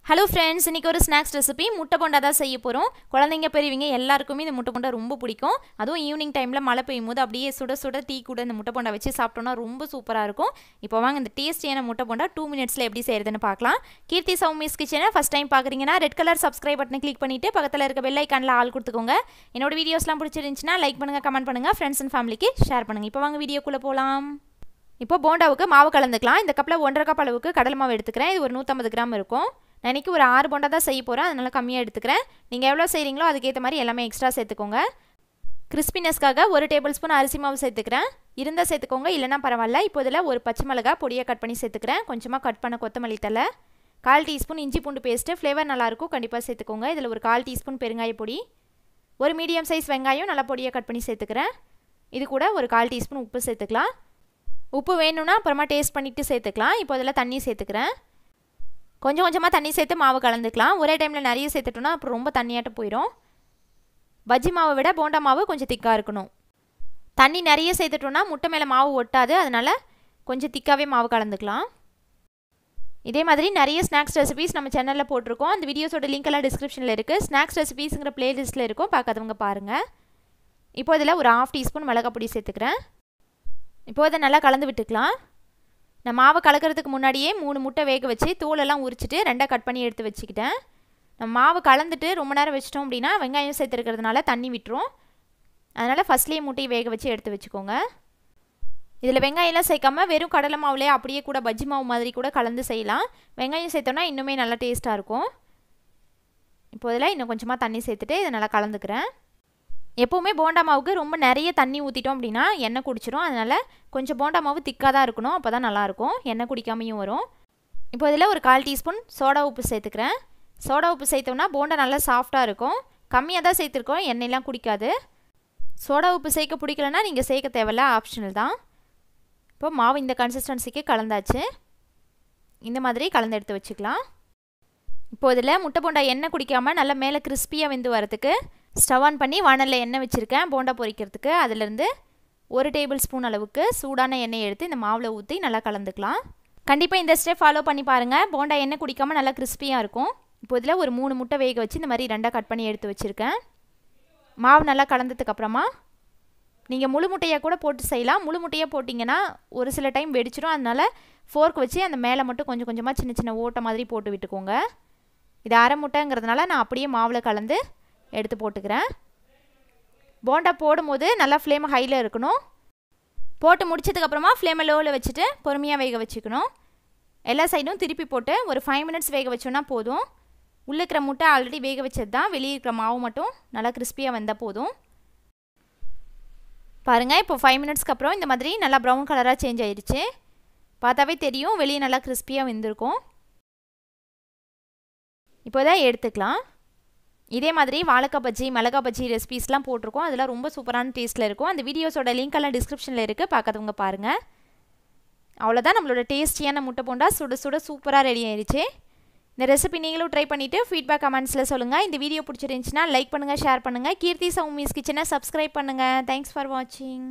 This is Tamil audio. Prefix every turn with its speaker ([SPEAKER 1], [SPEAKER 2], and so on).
[SPEAKER 1] Hello friends, இன்னைக்கு ஒரு ஸ்நாக்ஸ் ரெசிபி முட்டை போண்டா தான் செய்ய போறோம். குழந்தைங்க பெரியவங்க எல்லாருக்குமே இந்த முட்டை போண்டா ரொம்ப பிடிக்கும். அதுவும் ஈவினிங் டைம்ல மழை பெய்யும்போது அப்படியே சுட சுட டீ கூட இந்த முட்டை போண்டா வச்சு சாப்பிட்டோம்னா ரொம்ப சூப்பரா இருக்கும். இப்போ வாங்க இந்த டேஸ்டியான முட்டை போண்டா 2 மினிட்ஸ்ல எப்படி செய்யறதுன்னு பார்க்கலாம். கீர்த்தி சௌமிஸ் கிச்சனை ஃபர்ஸ்ட் டைம் பார்க்கறீங்கன்னா ரெட் கலர் சப்ஸ்கிரைப் பட்டனை கிளிக் பண்ணிட்டு பக்கத்துல இருக்க பெல் ஐகான்ல ஆல் கொடுத்துக்கோங்க. என்னோட வீடியோஸ்லாம் பிடிச்சிருந்துச்சுனா லைக் பண்ணுங்க, கமெண்ட் பண்ணுங்க, ஃப்ரெண்ட்ஸ் அண்ட் ஃபேமிலிக்கு ஷேர் பண்ணுங்க. இப்போ வாங்க வீடியோக்குள்ள போலாம். இப்போ போண்டாவுக்கு மாவு கலந்துக்கலாம். இந்த கப்ல 1.5 கப் அளவுக்கு கடலை மாவு எடுத்துக்கிறேன். இது ஒரு 150 கிராம் இருக்கும். நான் இன்றைக்கி ஒரு 6 போண்டா தான் செய்ய போகிறேன், அதனால் கம்மியாக எடுத்துக்கிறேன். நீங்கள் எவ்வளோ செய்கிறீங்களோ அதுக்கேற்ற மாதிரி எல்லாமே எக்ஸ்ட்ரா சேர்த்துக்கோங்க. கிறிஸ்பினஸ்க்காக 1 டேபிள் ஸ்பூன் அரிசி மாவு சேர்த்துக்கிறேன். இருந்தால் சேர்த்துக்கோங்க, இல்லைனா பரவாயில்ல. இப்போ இதில் ஒரு பச்சை மிளகாய் பொடியாக கட் பண்ணி சேர்த்துக்கிறேன். கொஞ்சமாக கட் பண்ண கொத்தமல்லி தழை, 1/4 டீஸ்பூன் இஞ்சி பூண்டு பேஸ்ட்டு, ஃப்ளேவர் நல்லாயிருக்கும், கண்டிப்பாக சேர்த்துக்கோங்க. இதில் ஒரு 1/4 டீஸ்பூன் பெருங்காய பொடி, ஒரு மீடியம் சைஸ் வெங்காயம் நல்லா பொடியாக கட் பண்ணி சேர்த்துக்கிறேன். இது கூட ஒரு 1/4 டீஸ்பூன் உப்பு சேர்த்துக்கலாம். உப்பு வேணும்னா அப்புறமா டேஸ்ட் பண்ணிவிட்டு சேர்த்துக்கலாம். இப்போ இதில் தண்ணி சேர்த்துக்கிறேன். கொஞ்சம் கொஞ்சமாக தண்ணி சேர்த்து மாவு கலந்துக்கலாம். ஒரே டைமில் நிறைய சேர்த்துட்டோன்னா அப்புறம் ரொம்ப தண்ணியாட்ட போயிடும். பஜ்ஜி மாவை விட போண்டா மாவு கொஞ்சம் திக்காக இருக்கணும். தண்ணி நிறைய சேர்த்துட்டோன்னா முட்டை மேலே மாவு ஒட்டாது, அதனால் கொஞ்சம் திக்காகவே மாவு கலந்துக்கலாம். இதே மாதிரி நிறைய ஸ்நாக்ஸ் ரெசிபீஸ் நம்ம சேனலில் போட்டிருக்கோம். அந்த வீடியோஸோட லிங்க் எல்லாம் டிஸ்கிரிப்ஷனில் இருக்குது. ஸ்நாக்ஸ் ரெசிபீஸுங்கிற பிளேலிஸ்ட்டில் இருக்கும், பார்க்காதவங்க பாருங்கள். இப்போ இதில் ஒரு 1/2 டீஸ்பூன் மிளகாய் பொடி சேர்த்துக்கிறேன். இப்போது இதை நல்லா கலந்து விட்டுக்கலாம். நான் மாவை கலக்கிறதுக்கு முன்னாடியே 3 முட்டை வேக வச்சு தோலெல்லாம் உரிச்சிட்டு 2 கட் பண்ணி எடுத்து வச்சுக்கிட்டேன். நம்ம மாவு கலந்துட்டு ரொம்ப நேரம் வச்சிட்டோம் அப்படின்னா வெங்காயம் சேர்த்துருக்கிறதுனால தண்ணி விட்டுரும். அதனால் ஃபஸ்ட்லேயே முட்டையை வேக வச்சு எடுத்து வச்சுக்கோங்க. இதில் வெங்காயம்லாம் சேர்க்காம வெறும் கடலை மாவுலேயே அப்படியே கூட பஜ்ஜி மாவு மாதிரி கூட கலந்து செய்யலாம். வெங்காயம் சேர்த்தோன்னா இன்னுமே நல்லா டேஸ்ட்டாக இருக்கும். இப்போ இதில் இன்னும் கொஞ்சமாக தண்ணி சேர்த்துட்டு இதை நல்லா கலந்துக்கிறேன். எப்போவுமே போண்டா மாவுக்கு ரொம்ப நிறைய தண்ணி ஊற்றிட்டோம் அப்படின்னா எண்ணெய் குடிச்சிரும். அதனால் கொஞ்சம் போண்டா மாவு திக்காக தான் இருக்கணும், அப்போ தான் நல்லாயிருக்கும், எண்ணெய் குடிக்காமையும் வரும். இப்போ இதில் ஒரு 1/4 டீஸ்பூன் சோடா உப்பு சேர்த்துக்கிறேன். சோடா உப்பு சேர்த்தோம்னா போண்டா நல்லா சாஃப்டாக இருக்கும். கம்மியாக தான் சேர்த்துருக்கோம், எண்ணெயெலாம் குடிக்காது. சோடா உப்பு சேர்க்க பிடிக்கலன்னா நீங்கள் சேர்க்க தேவையில்ல, ஆப்ஷனல் தான். இப்போ மாவு இந்த கன்சிஸ்டன்சிக்கு கலந்தாச்சு. இந்த மாதிரி கலந்து எடுத்து வச்சுக்கலாம். இப்போ இதில் முட்டை போண்டா எண்ணெய் குடிக்காமல் நல்லா மேலே கிறிஸ்பியாக வெந்து வரதுக்கு ஸ்டவ் ஆன் பண்ணி வானலில் எண்ணெய் வச்சுருக்கேன் போண்டா பொரிக்கிறதுக்கு. அதிலேருந்து 1 டேபிள் ஸ்பூன் அளவுக்கு சூடான எண்ணெய் எடுத்து இந்த மாவில் ஊற்றி நல்லா கலந்துக்கலாம். கண்டிப்பாக இந்த ஸ்டெப் ஃபாலோ பண்ணி பாருங்கள், போண்டா எண்ணெய் குடிக்காமல் நல்லா கிறிஸ்பியாக இருக்கும். இப்போ இதில் ஒரு 3 முட்டை வேக வச்சு இந்த மாதிரி 2 கட் பண்ணி எடுத்து வச்சுருக்கேன். மாவு நல்லா கலந்ததுக்கப்புறமா நீங்கள் முழு முட்டையாக கூட போட்டு செய்யலாம். முழு முட்டையாக போட்டிங்கன்னா ஒரு சில டைம் வெடிச்சிடும். அதனால் ஃபோர்க் வச்சு அந்த மேலே மட்டும் கொஞ்சம் கொஞ்சமாக சின்ன சின்ன ஓட்டை மாதிரி போட்டு விட்டுக்கோங்க. இது அரை முட்டைங்கிறதுனால நான் அப்படியே மாவில் கலந்து எடுத்து போட்டுக்கிறேன். போண்டா போடும்போது நல்லா ஃப்ளேம் ஹையில் இருக்கணும். போட்டு முடிச்சதுக்கப்புறமா ஃப்ளேமை லோவில் வச்சுட்டு பொறுமையாக வேக வச்சுக்கணும். எல்லா சைடும் திருப்பி போட்டு ஒரு 5 மினிட்ஸ் வேக வச்சோன்னா போதும். உள்ளே இருக்கிற முட்டை ஆல்ரெடி வேக வச்சது தான், வெளியே இருக்கிற மாவு மட்டும் நல்லா கிறிஸ்பியாக வந்தால் போதும். பாருங்கள், இப்போ 5 மினிட்ஸ்க்கு அப்புறம் இந்த மாதிரி நல்லா ப்ரௌன் கலராக சேஞ்ச் ஆயிடுச்சு. பார்த்தாவே தெரியும் வெளியே நல்லா கிறிஸ்பியாக வெந்திருக்கும். இப்போ தான் எடுத்துக்கலாம். இதே மாதிரி வாழைக்காய் பஜ்ஜி, மிளகாய் பஜ்ஜி ரெசிபீஸ்லாம் போட்டிருக்கோம். அதெல்லாம் ரொம்ப சூப்பரான டேஸ்ட்டில் இருக்கும். அந்த வீடியோஸோட லிங்க் எல்லாம் டிஸ்கிரிப்ஷனில் இருக்குது, பார்க்காதவங்க பாருங்கள். அவ்வளோதான், நம்மளோட டேஸ்டியான முட்டை போண்டா சுட சுட சூப்பராக ரெடி ஆயிடுச்சு. இந்த ரெசிபி நீங்களும் ட்ரை பண்ணிவிட்டு ஃபீட்பேக் கமெண்ட்ஸில் சொல்லுங்கள். இந்த வீடியோ பிடிச்சிருந்துச்சுன்னா லைக் பண்ணுங்கள், ஷேர் பண்ணுங்கள். கீர்த்தி சௌமிஸ் கிச்சனை சப்ஸ்கிரைப் பண்ணுங்கள். தேங்க்ஸ் ஃபார் வாட்சிங்.